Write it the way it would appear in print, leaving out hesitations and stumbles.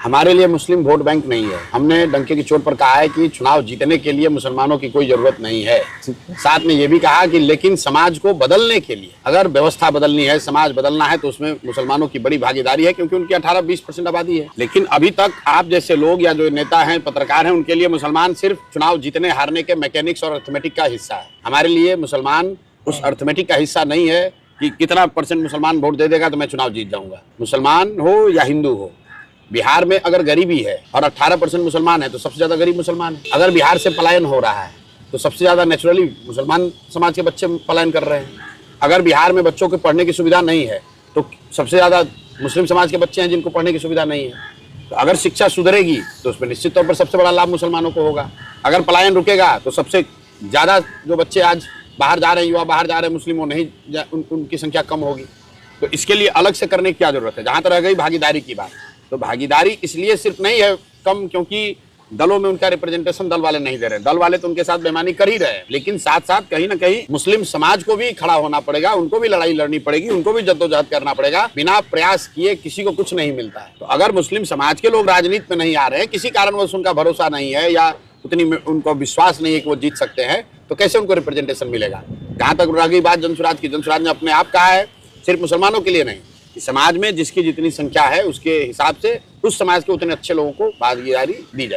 हमारे लिए मुस्लिम vote bank नहीं है। हमने डंके की चोट पर कहा है कि चुनाव जीतने के लिए मुसलमानों की कोई जरूरत नहीं है। साथ में ये भी कहा कि लेकिन समाज को बदलने के लिए अगर व्यवस्था बदलनी है, समाज बदलना है, तो उसमें मुसलमानों की बड़ी भागीदारी है, क्योंकि उनकी 18-20% आबादी है। लेकिन अभी तक आप जैसे लोग या जो नेता हैं, पत्रकार हैं, उनके लिए मुसलमान सिर्फ चुनाव जीतने हारने के मैकेनिक्स और अर्थमेटिक का हिस्सा है। हमारे लिए मुसलमान उस अर्थमेटिक का हिस्सा नहीं है कि कितना % मुसलमान वोट दे देगा तो मैं चुनाव जीत जाऊंगा। मुसलमान हो या हिंदू हो, बिहार में अगर गरीबी है और 18% मुसलमान है तो सबसे ज्यादा गरीब मुसलमान है। अगर बिहार से पलायन हो रहा है तो सबसे ज्यादा नेचुरली मुसलमान समाज के बच्चे पलायन कर रहे हैं। अगर बिहार में बच्चों को पढ़ने की सुविधा नहीं है तो सबसे ज्यादा मुस्लिम समाज के बच्चे हैं जिनको पढ़ने की सुविधा नहीं है। तो अगर शिक्षा सुधरेगी तो उसमें निश्चित तौर पर सबसे बड़ा लाभ मुसलमानों को होगा। अगर पलायन रुकेगा तो सबसे ज्यादा जो बच्चे आज बाहर जा रहे हैं, युवा बाहर जा रहे हैं, मुस्लिम वो नहीं उनकी संख्या कम होगी। तो इसके लिए अलग से करने की क्या जरूरत है। जहां तक रह गई भागीदारी की बात, तो भागीदारी इसलिए सिर्फ नहीं है कम क्योंकि दलों में उनका रिप्रेजेंटेशन दल वाले नहीं दे रहे। दल वाले तो उनके साथ बेईमानी कर ही रहे हैं, लेकिन साथ साथ कहीं ना कहीं मुस्लिम समाज को भी खड़ा होना पड़ेगा, उनको भी लड़ाई लड़नी पड़ेगी, उनको भी जद्दोजहद करना पड़ेगा। बिना प्रयास किए किसी को कुछ नहीं मिलता है। तो अगर मुस्लिम समाज के लोग राजनीति में नहीं आ रहे हैं, किसी कारणवश उनका भरोसा नहीं है या उतनी उनको विश्वास नहीं है कि वो जीत सकते हैं, तो कैसे उनको रिप्रेजेंटेशन मिलेगा। जहां तक रह गई बात जनसुराज की, जनसुराज ने अपने आप कहा है सिर्फ मुसलमानों के लिए नहीं, समाज में जिसकी जितनी संख्या है उसके हिसाब से उस समाज के उतने अच्छे लोगों को भागीदारी दी जाए।